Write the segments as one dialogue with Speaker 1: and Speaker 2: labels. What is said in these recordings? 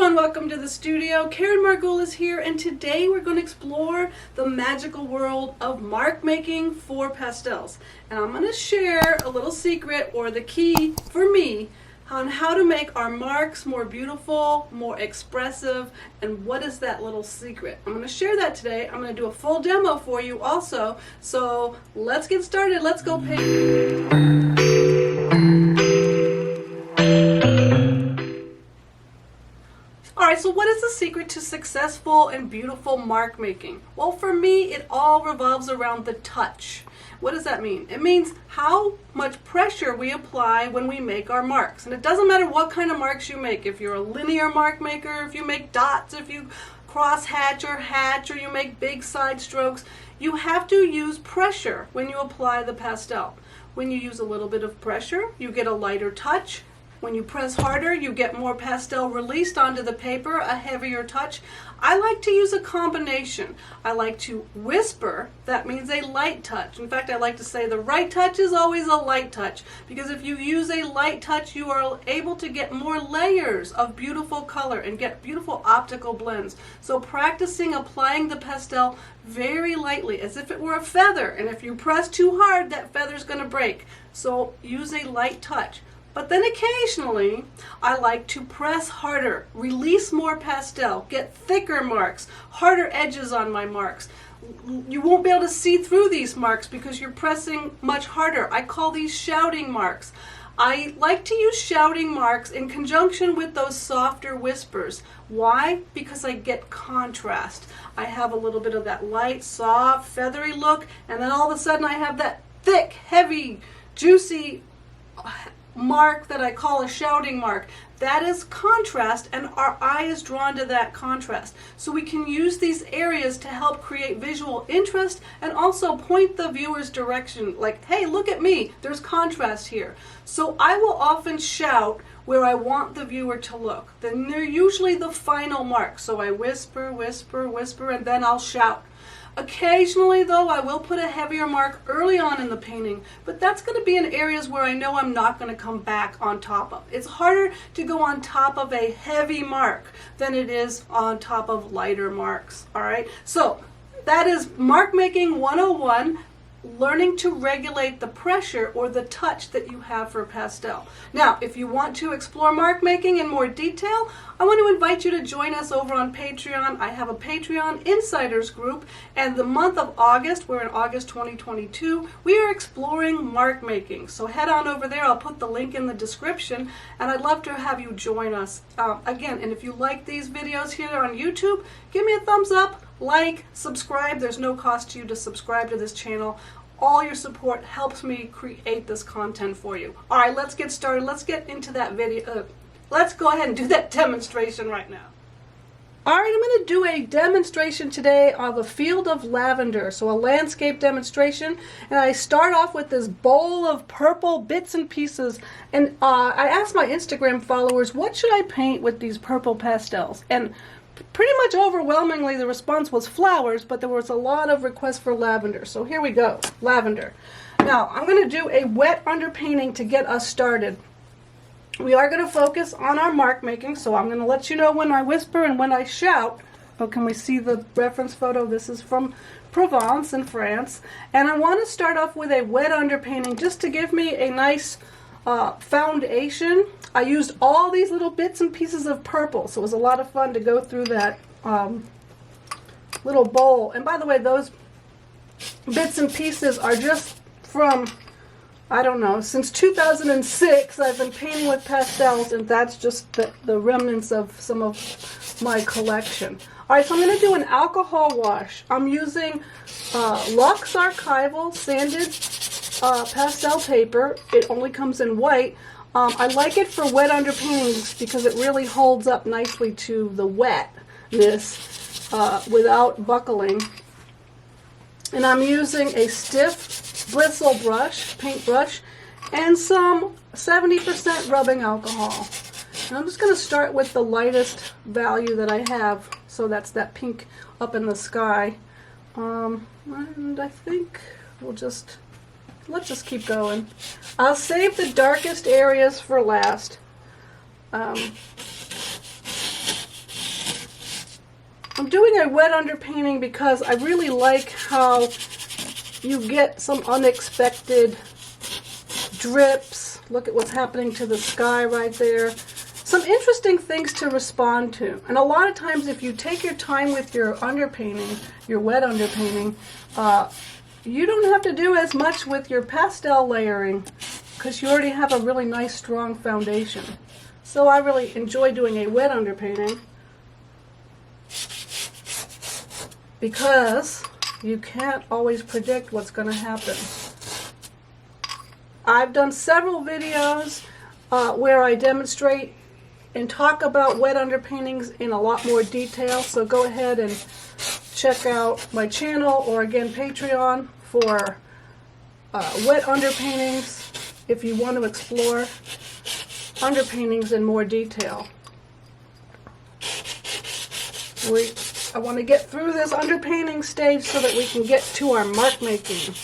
Speaker 1: everyone, welcome to the studio. Karen Margulis here, and today we're going to explore the magical world of mark making for pastels. And I'm going to share a little secret, or the key for me, on how to make our marks more beautiful, more expressive, and what is that little secret. I'm going to share that today. I'm going to do a full demo for you also. So let's get started. Let's go paint. Alright, so what is the secret to successful and beautiful mark making? Well, for me, it all revolves around the touch. What does that mean? It means how much pressure we apply when we make our marks. And it doesn't matter what kind of marks you make. If you're a linear mark maker, if you make dots, if you cross hatch, or you make big side strokes, you have to use pressure when you apply the pastel. When you use a little bit of pressure, you get a lighter touch. When you press harder, you get more pastel released onto the paper, a heavier touch. I like to use a combination. I like to whisper, that means a light touch. In fact, I like to say the right touch is always a light touch, because if you use a light touch, you are able to get more layers of beautiful color and get beautiful optical blends. So practicing applying the pastel very lightly, as if it were a feather, and if you press too hard, that feather's going to break. So use a light touch. But then occasionally, I like to press harder, release more pastel, get thicker marks, harder edges on my marks. You won't be able to see through these marks because you're pressing much harder. I call these shouting marks. I like to use shouting marks in conjunction with those softer whispers. Why? Because I get contrast. I have a little bit of that light, soft, feathery look, and then all of a sudden I have that thick, heavy, juicy mark that I call a shouting mark. That is contrast, and our eye is drawn to that contrast. So we can use these areas to help create visual interest and also point the viewer's direction, like, hey, look at me, there's contrast here. So I will often shout where I want the viewer to look. Then they're usually the final mark. So I whisper, whisper, whisper, and then I'll shout. Occasionally, though, I will put a heavier mark early on in the painting, but that's going to be in areas where I know I'm not going to come back on top of. It's harder to go on top of a heavy mark than it is on top of lighter marks. All right, so that is Mark Making 101. Learning to regulate the pressure or the touch that you have for pastel. Now, if you want to explore mark making in more detail, I want to invite you to join us over on Patreon. I have a Patreon Insiders group, and the month of August, we're in August 2022, we are exploring mark making. So head on over there. I'll put the link in the description, and I'd love to have you join us. Again, and if you like these videos here on YouTube, give me a thumbs up. Like, subscribe. There's no cost to you to subscribe to this channel. All your support helps me create this content for you. All right, let's get started. Let's get into that video. Let's go ahead and do that demonstration right now. All right, I'm going to do a demonstration today of a field of lavender, so a landscape demonstration. And I start off with this bowl of purple bits and pieces. And I asked my Instagram followers, what should I paint with these purple pastels? And pretty much overwhelmingly the response was flowers, but there was a lot of requests for lavender. So here we go, lavender. Now I'm going to do a wet underpainting to get us started. We are going to focus on our mark making, so I'm going to let you know when I whisper and when I shout. Oh, can we see the reference photo? This is from Provence in France. And I want to start off with a wet underpainting just to give me a nice foundation. I used all these little bits and pieces of purple, so it was a lot of fun to go through that little bowl. And by the way, those bits and pieces are just from, I don't know, since 2006 I've been painting with pastels, and that's just the remnants of some of my collection. Alright, so I'm going to do an alcohol wash. I'm using LuxArchival sanded pastel paper. It only comes in white. I like it for wet underpaintings because it really holds up nicely to the wetness without buckling. And I'm using a stiff bristle brush, paint brush, and some 70% rubbing alcohol. And I'm just going to start with the lightest value that I have, so that's that pink up in the sky. And I think we'll just let's just keep going. I'll save the darkest areas for last. I'm doing a wet underpainting because I really like how you get some unexpected drips. Look at what's happening to the sky right there. Some interesting things to respond to. And a lot of times if you take your time with your underpainting, your wet underpainting, you don't have to do as much with your pastel layering because you already have a really nice strong foundation. So I really enjoy doing a wet underpainting because you can't always predict what's going to happen. I've done several videos where I demonstrate and talk about wet underpaintings in a lot more detail, so go ahead and check out my channel or again Patreon for wet underpaintings if you want to explore underpaintings in more detail. I want to get through this underpainting stage so that we can get to our mark making.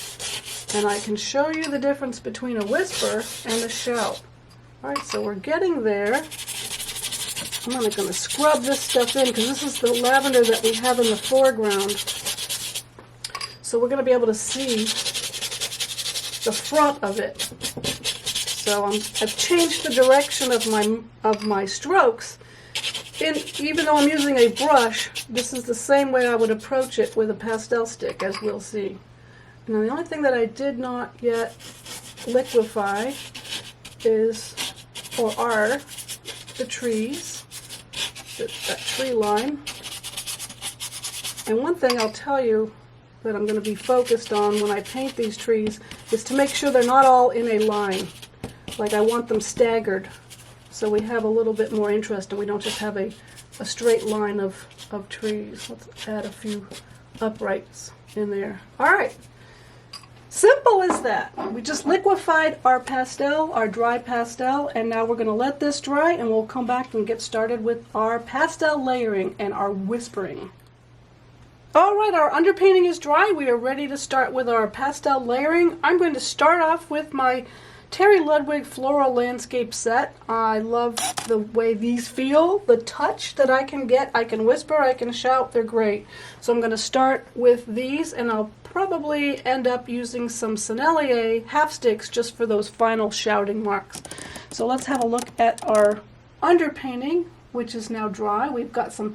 Speaker 1: And I can show you the difference between a whisper and a shout. Alright, so we're getting there. I'm going to scrub this stuff in because this is the lavender that we have in the foreground. So we're going to be able to see the front of it. So I've changed the direction of my strokes. Even though I'm using a brush, this is the same way I would approach it with a pastel stick, as we'll see. Now the only thing that I did not yet liquefy are the trees, that tree line. And one thing I'll tell you that I'm going to be focused on when I paint these trees is to make sure they're not all in a line. Like I want them staggered so we have a little bit more interest and we don't just have a straight line of trees. Let's add a few uprights in there. Alright, simple as that. We just liquefied our pastel, our dry pastel, and now we're going to let this dry and we'll come back and get started with our pastel layering and our whispering. Alright, our underpainting is dry. We are ready to start with our pastel layering. I'm going to start off with my Terry Ludwig Floral Landscape set. I love the way these feel, the touch that I can get. I can whisper, I can shout, they're great. So I'm going to start with these and I'll probably end up using some Sennelier half sticks just for those final shouting marks. So let's have a look at our underpainting, which is now dry. We've got some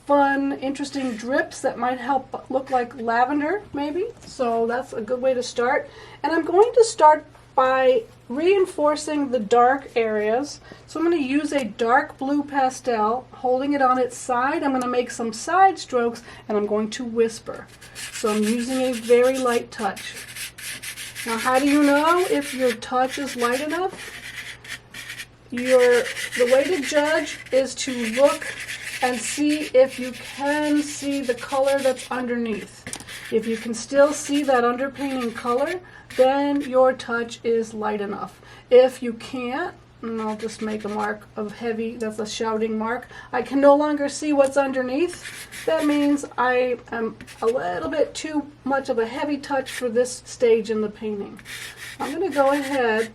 Speaker 1: fun, interesting drips that might help look like lavender, maybe. So that's a good way to start. And I'm going to start by reinforcing the dark areas. So I'm going to use a dark blue pastel, holding it on its side. I'm going to make some side strokes and I'm going to whisper. So I'm using a very light touch. Now how do you know if your touch is light enough? The way to judge is to look and see if you can see the color that's underneath. If you can still see that underpainting color, then your touch is light enough. If you can't, and I'll just make a mark of heavy, that's a shouting mark, I can no longer see what's underneath. That means I am a little bit too much of a heavy touch for this stage in the painting. I'm going to go ahead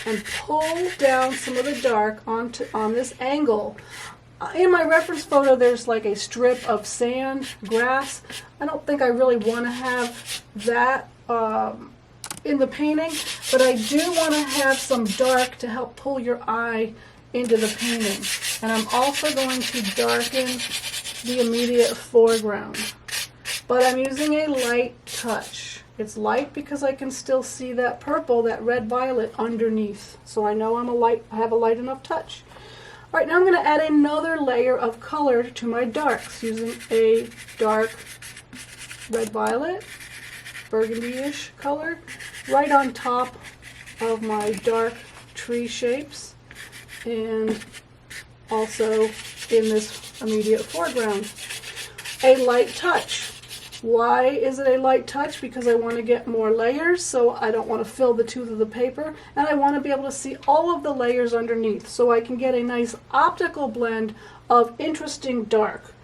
Speaker 1: and pull down some of the dark on this angle. In my reference photo there's like a strip of sand, grass. I don't think I really want to have that in the painting, but I do want to have some dark to help pull your eye into the painting. And I'm also going to darken the immediate foreground. But I'm using a light touch. It's light because I can still see that purple, that red violet underneath. So I know I have a light enough touch. Alright, now I'm going to add another layer of color to my darks using a dark red violet, burgundy-ish color, right on top of my dark tree shapes and also in this immediate foreground. A light touch. Why is it a light touch? Because I want to get more layers, so I don't want to fill the tooth of the paper, and I want to be able to see all of the layers underneath so I can get a nice optical blend of interesting dark.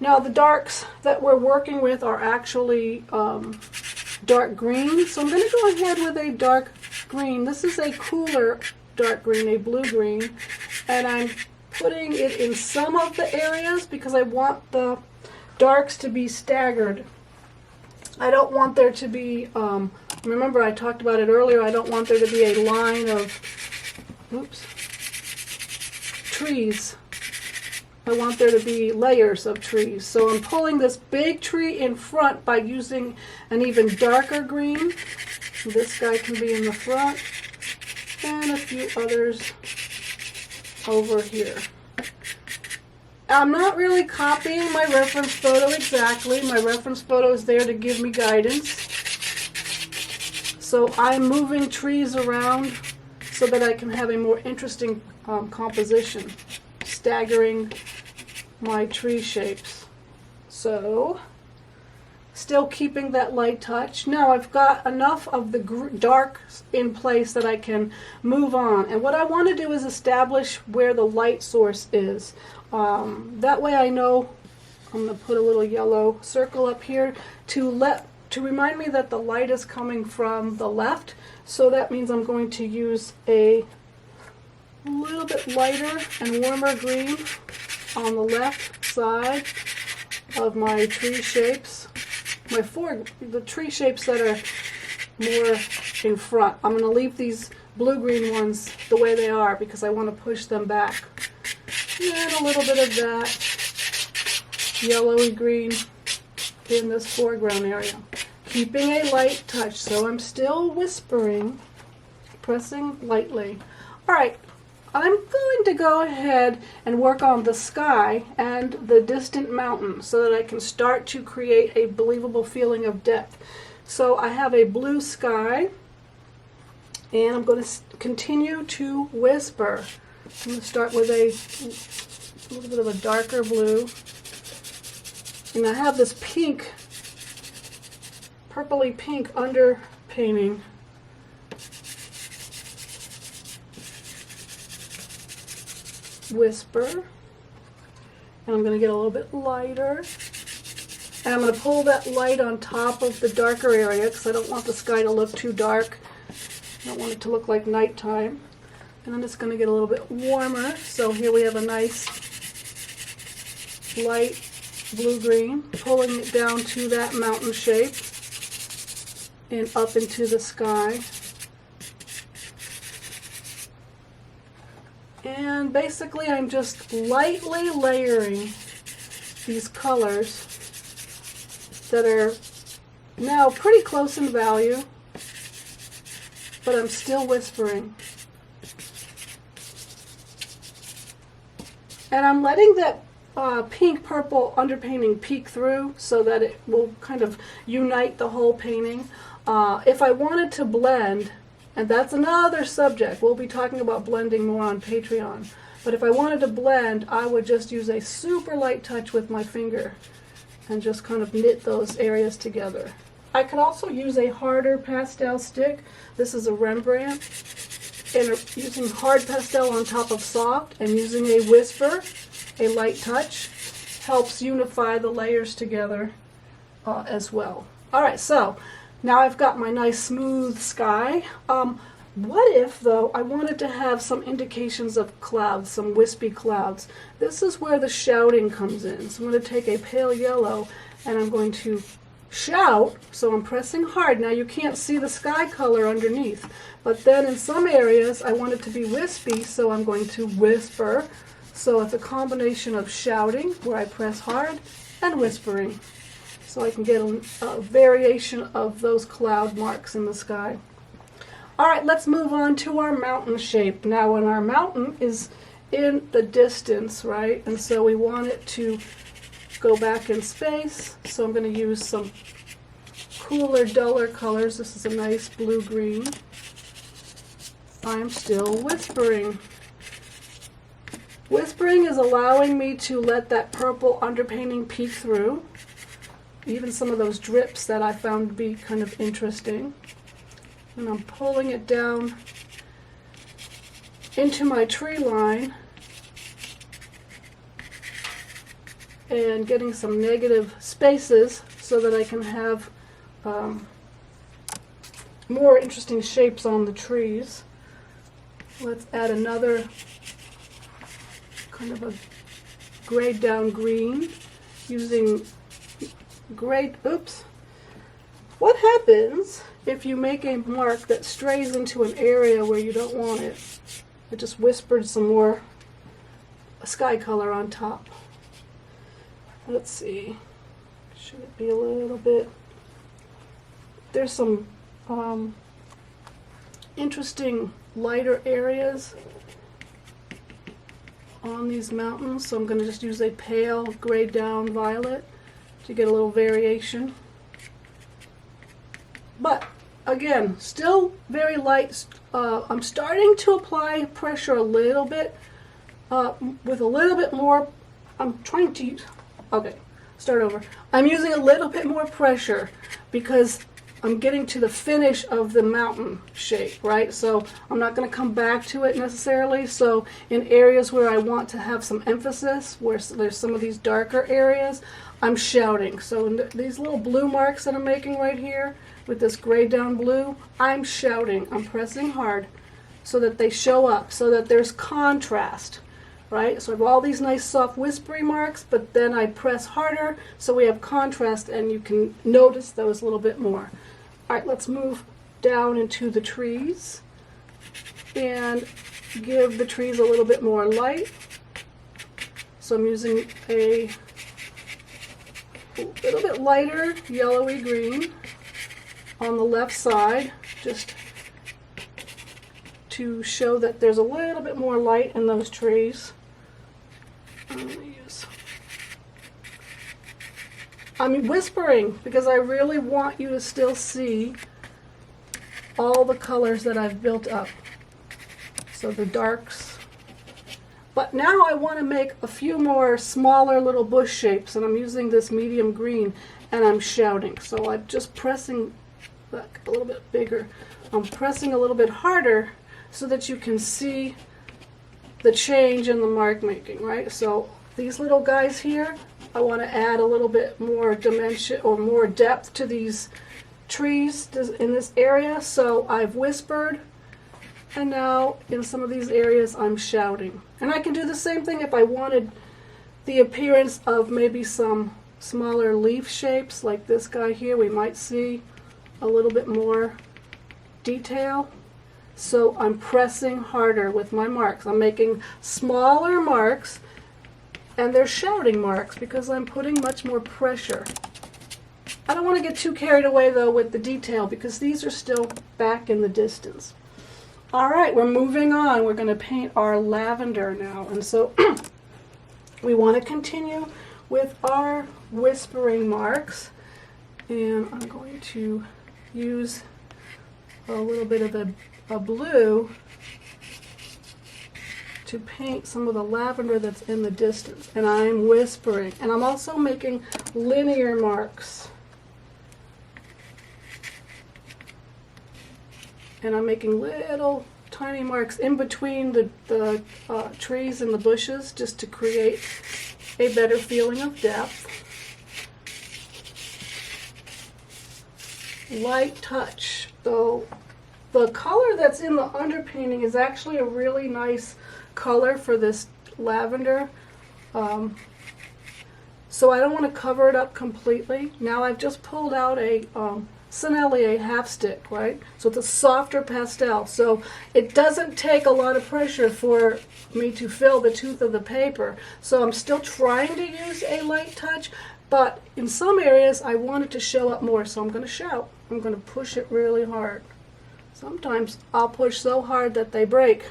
Speaker 1: Now the darks that we're working with are actually dark green, so I'm going to go ahead with a dark green. This is a cooler dark green, a blue green, and I'm putting it in some of the areas because I want the darks to be staggered. I don't want there to be, remember I talked about it earlier, I don't want there to be a line of, oops, trees. I want there to be layers of trees. So I'm pulling this big tree in front by using an even darker green. This guy can be in the front, and a few others over here. I'm not really copying my reference photo exactly. My reference photo is there to give me guidance. So I'm moving trees around so that I can have a more interesting composition, staggering my tree shapes. So, still keeping that light touch. Now I've got enough of the dark in place that I can move on. And what I want to do is establish where the light source is. That way I know, I'm going to put a little yellow circle up here to remind me that the light is coming from the left. So that means I'm going to use a little bit lighter and warmer green on the left side of my tree shapes. The tree shapes that are more in front. I'm going to leave these blue-green ones the way they are because I want to push them back. And a little bit of that yellowy green in this foreground area. Keeping a light touch, so I'm still whispering, pressing lightly. Alright, I'm going to go ahead and work on the sky and the distant mountain so that I can start to create a believable feeling of depth. So I have a blue sky, and I'm going to continue to whisper. I'm going to start with a little bit of a darker blue, and I have this pink, purpley pink underpainting. Whisper, and I'm going to get a little bit lighter, and I'm going to pull that light on top of the darker area because I don't want the sky to look too dark. I don't want it to look like nighttime. And I'm just going to get a little bit warmer. So here we have a nice light blue-green, pulling it down to that mountain shape and up into the sky. And basically I'm just lightly layering these colors that are now pretty close in value, but I'm still whispering. And I'm letting that pink purple underpainting peek through so that it will kind of unite the whole painting. If I wanted to blend, and that's another subject, we'll be talking about blending more on Patreon, but if I wanted to blend, I would just use a super light touch with my finger and just kind of knit those areas together. I could also use a harder pastel stick. This is a Rembrandt, and using hard pastel on top of soft and using a whisper, a light touch, helps unify the layers together as well. Alright, so now I've got my nice smooth sky. What if, though, I wanted to have some indications of clouds, some wispy clouds? This is where the shouting comes in. So I'm going to take a pale yellow and I'm going to shout, so I'm pressing hard. Now you can't see the sky color underneath, but then in some areas I want it to be wispy, so I'm going to whisper. So it's a combination of shouting, where I press hard, and whispering. So I can get a variation of those cloud marks in the sky. Alright, let's move on to our mountain shape. Now when our mountain is in the distance, right, and so we want it to go back in space, so I'm going to use some cooler, duller colors. This is a nice blue-green. I'm still whispering. Whispering is allowing me to let that purple underpainting peek through. Even some of those drips that I found to be kind of interesting. And I'm pulling it down into my tree line and getting some negative spaces so that I can have more interesting shapes on the trees. Let's add another kind of a grayed down green using oops. What happens if you make a mark that strays into an area where you don't want it? I just whispered some more sky color on top. Let's see. Should it be a little bit? There's some interesting lighter areas on these mountains, so I'm going to just use a pale grayed down violet to get a little variation. But again, still very light. I'm starting to apply pressure a little bit with a little bit more. I'm trying to use, okay, start over. I'm using a little bit more pressure because I'm getting to the finish of the mountain shape, right? So I'm not going to come back to it necessarily. So in areas where I want to have some emphasis, where there's some of these darker areas, I'm shouting. So in these little blue marks that I'm making right here with this gray down blue, I'm shouting. I'm pressing hard so that they show up, so that there's contrast, right? So I have all these nice soft whispery marks, but then I press harder so we have contrast and you can notice those a little bit more. All right, let's move down into the trees and give the trees a little bit more light. So I'm using a little bit lighter yellowy green on the left side, just to show that there's a little bit more light in those trees. I'm whispering because I really want you to still see all the colors that I've built up. So the darks. But now I want to make a few more smaller little bush shapes, and I'm using this medium green and I'm shouting. So I'm just pressing back a little bit bigger. I'm pressing a little bit harder so that you can see the change in the mark making, right? So these little guys here, I want to add a little bit more dimension or more depth to these trees in this area. So I've whispered, and now in some of these areas I'm shouting. And I can do the same thing if I wanted the appearance of maybe some smaller leaf shapes like this guy here. We might see a little bit more detail. So I'm pressing harder with my marks. I'm making smaller marks, and they're shouting marks because I'm putting much more pressure. I don't want to get too carried away though with the detail because these are still back in the distance. All right, we're moving on. We're going to paint our lavender now. And so we want to continue with our whispering marks. And I'm going to use a little bit of a blue to paint some of the lavender that's in the distance. And I'm whispering. And I'm also making linear marks. And I'm making little tiny marks in between the trees and the bushes just to create a better feeling of depth. Light touch. So the color that's in the underpainting is actually a really nice color for this lavender. So I don't want to cover it up completely. Now I've just pulled out a Sennelier half stick, right? So it's a softer pastel. So it doesn't take a lot of pressure for me to fill the tooth of the paper. So I'm still trying to use a light touch, but in some areas I want it to show up more. So I'm going to shout. I'm going to push it really hard. Sometimes I'll push so hard that they break,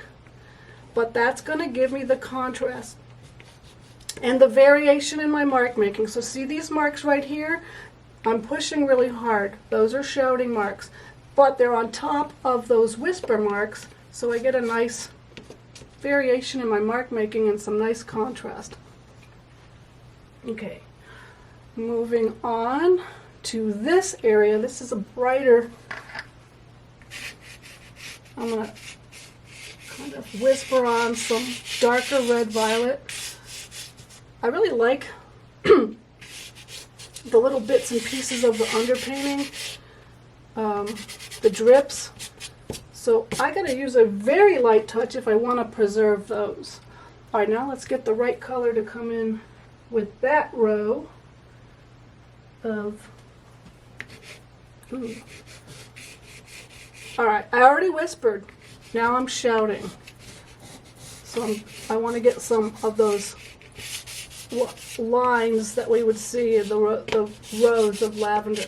Speaker 1: but that's going to give me the contrast and the variation in my mark making. So see these marks right here? I'm pushing really hard. Those are shouting marks, but they're on top of those whisper marks, so I get a nice variation in my mark making and some nice contrast. Okay, moving on to this area. This is a brighter, I'm going to kind of whisper on some darker red violet. I really like the little bits and pieces of the underpainting, the drips. So I got to use a very light touch if I want to preserve those. All right, now let's get the right color to come in with that row of, ooh. All right, I already whispered. Now I'm shouting. So I want to get some of those lines that we would see in the rows of lavender.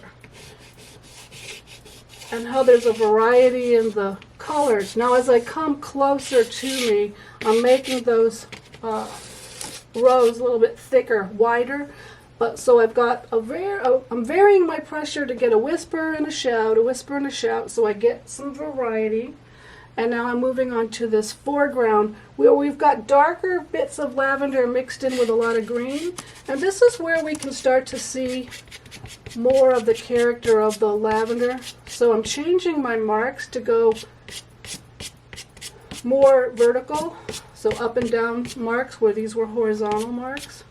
Speaker 1: And how there's a variety in the colors. Now as I come closer to me, I'm making those rows a little bit thicker, wider. But so I've got I'm varying my pressure to get a whisper and a shout, a whisper and a shout, so I get some variety. And now I'm moving on to this foreground where we've got darker bits of lavender mixed in with a lot of green. And this is where we can start to see more of the character of the lavender. So I'm changing my marks to go more vertical. So up and down marks where these were horizontal marks.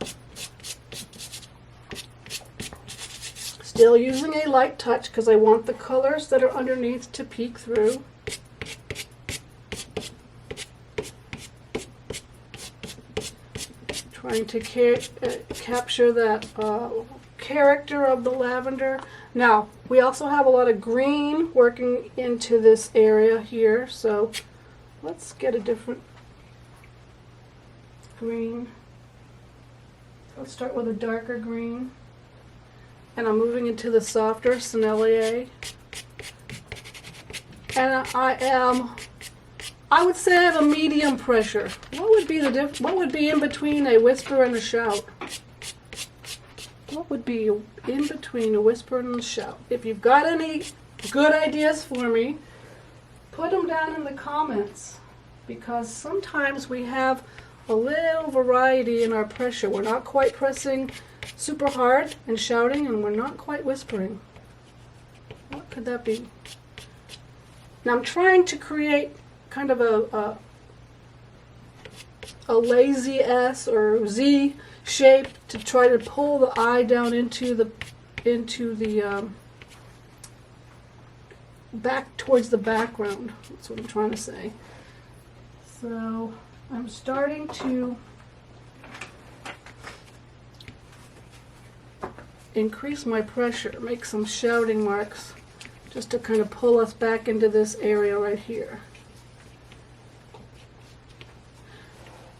Speaker 1: Still using a light touch because I want the colors that are underneath to peek through. Trying to capture that character of the lavender. Now, we also have a lot of green working into this area here, so let's get a different green. Let's start with a darker green. And I'm moving into the softer Sennelier. And I would say I have a medium pressure. What would be what would be in between a whisper and a shout? What would be in between a whisper and a shout? If you've got any good ideas for me, put them down in the comments, because sometimes we have a little variety in our pressure. We're not quite pressing super hard and shouting, and we're not quite whispering. What could that be? Now I'm trying to create kind of a lazy S or Z shape to try to pull the eye down into the back towards the background. That's what I'm trying to say. So I'm starting to increase my pressure, make some shouting marks just to kind of pull us back into this area right here.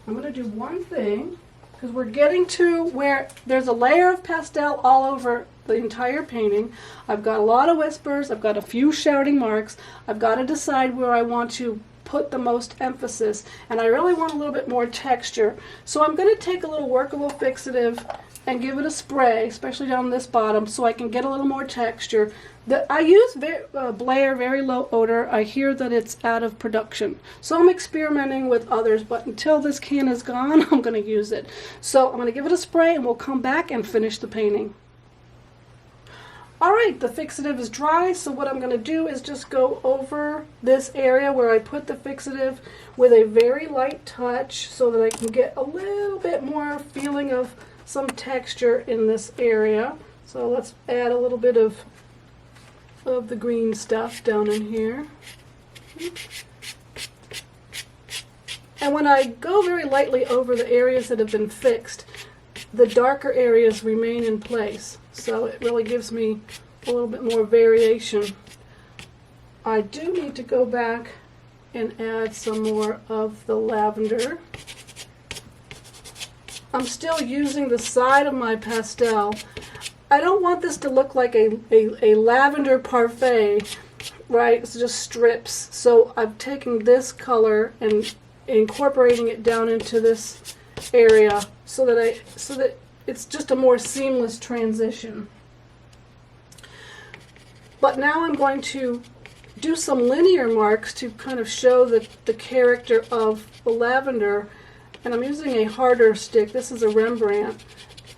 Speaker 1: I'm going to do one thing, because we're getting to where there's a layer of pastel all over the entire painting. I've got a lot of whispers, I've got a few shouting marks, I've got to decide where I want to put the most emphasis, and I really want a little bit more texture. So I'm going to take a little workable fixative and give it a spray, especially down this bottom, so I can get a little more texture. I use Blair Very Low Odor. I hear that it's out of production, so I'm experimenting with others, but until this can is gone, I'm going to use it. So I'm going to give it a spray, and we'll come back and finish the painting. Alright, the fixative is dry, so what I'm going to do is just go over this area where I put the fixative with a very light touch so that I can get a little bit more feeling of some texture in this area. So let's add a little bit of the green stuff down in here. And when I go very lightly over the areas that have been fixed, the darker areas remain in place. So it really gives me a little bit more variation. I do need to go back and add some more of the lavender. I'm still using the side of my pastel. I don't want this to look like a lavender parfait, right? It's just strips. So I'm taking this color and incorporating it down into this area so that it's just a more seamless transition. But now I'm going to do some linear marks to kind of show the character of the lavender. And I'm using a harder stick. This is a Rembrandt.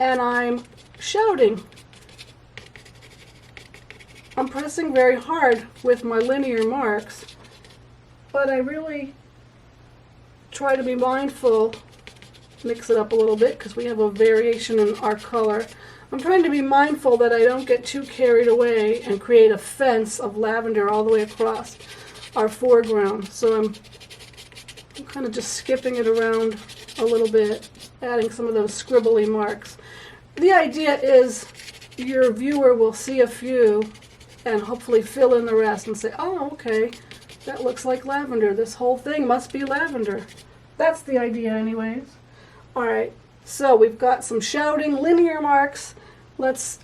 Speaker 1: And I'm shouting. I'm pressing very hard with my linear marks. But I really try to be mindful, mix it up a little bit because we have a variation in our color. I'm trying to be mindful that I don't get too carried away and create a fence of lavender all the way across our foreground. So I'm kind of just skipping it around a little bit, adding some of those scribbly marks. The idea is your viewer will see a few and hopefully fill in the rest and say, oh, okay, that looks like lavender. This whole thing must be lavender. That's the idea anyways. All right, so we've got some shouting linear marks. Let's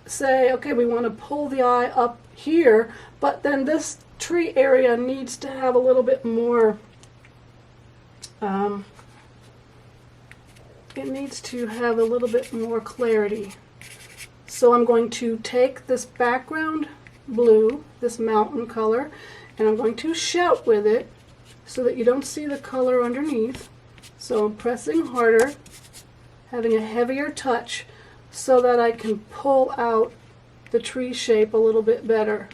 Speaker 1: say, okay, we want to pull the eye up here, but then this tree area needs to have a little bit more, it needs to have a little bit more clarity. So I'm going to take this background blue, this mountain color, and I'm going to shout with it so that you don't see the color underneath. So I'm pressing harder, having a heavier touch so that I can pull out the tree shape a little bit better.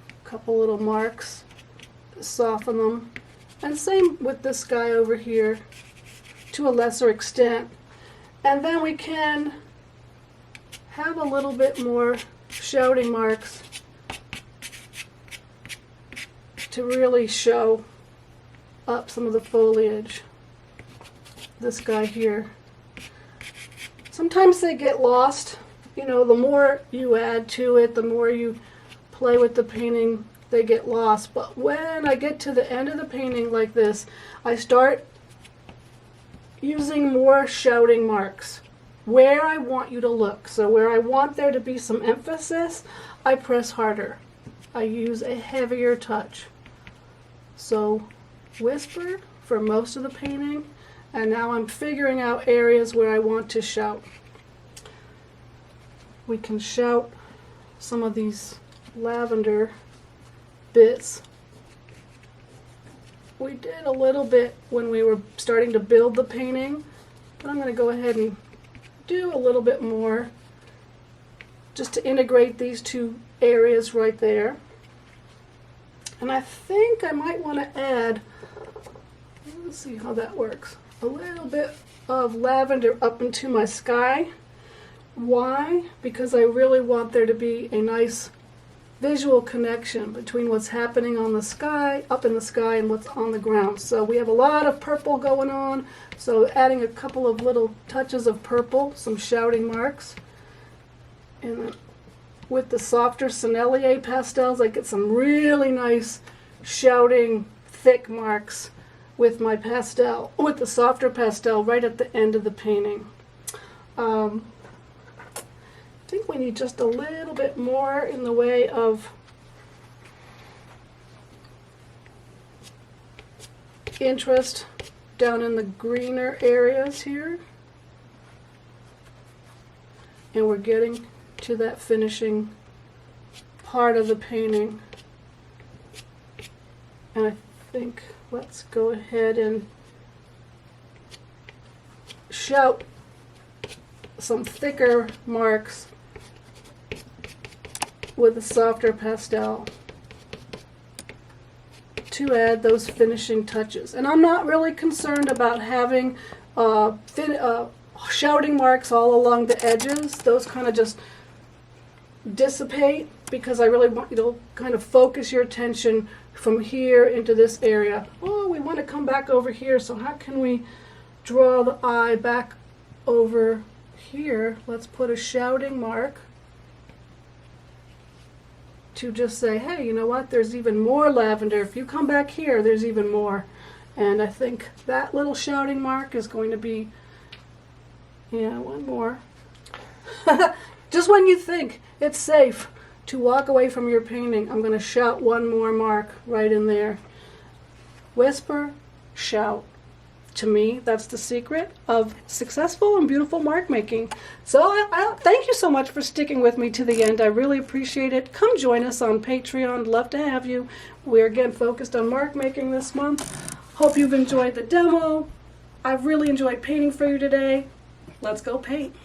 Speaker 1: A couple little marks, soften them. And same with this guy over here to a lesser extent. And then we can have a little bit more shouting marks to really show up some of the foliage. This guy here. Sometimes they get lost. You know, the more you add to it, the more you play with the painting, they get lost. But when I get to the end of the painting like this, I start using more shouting marks where I want you to look. So where I want there to be some emphasis, I press harder. I use a heavier touch. So whisper for most of the painting, and now I'm figuring out areas where I want to shout. We can shout some of these lavender bits. We did a little bit when we were starting to build the painting, but I'm going to go ahead and do a little bit more just to integrate these two areas right there. And I think I might want to add, let's see how that works, a little bit of lavender up into my sky. Why? Because I really want there to be a nice visual connection between what's happening on the sky, up in the sky, and what's on the ground. So we have a lot of purple going on, so adding a couple of little touches of purple, some shouting marks. And then with the softer Sennelier pastels, I get some really nice shouting thick marks with my pastel, with the softer pastel right at the end of the painting. I think we need just a little bit more in the way of interest down in the greener areas here. And we're getting to that finishing part of the painting. And I think let's go ahead and shout some thicker marks with a softer pastel to add those finishing touches. And I'm not really concerned about having shouting marks all along the edges. Those kind of just dissipate because I really want you to kind of focus your attention from here into this area. Oh, we want to come back over here, so how can we draw the eye back over here? Let's put a shouting mark to just say, hey, you know what, there's even more lavender. If you come back here, there's even more. And I think that little shouting mark is going to be, yeah, one more. Just when you think it's safe to walk away from your painting, I'm going to shout one more mark right in there. Whisper, shout. To me, that's the secret of successful and beautiful mark making. So I thank you so much for sticking with me to the end. I really appreciate it. Come join us on Patreon. Love to have you. We're again focused on mark making this month. Hope you've enjoyed the demo. I've really enjoyed painting for you today. Let's go paint.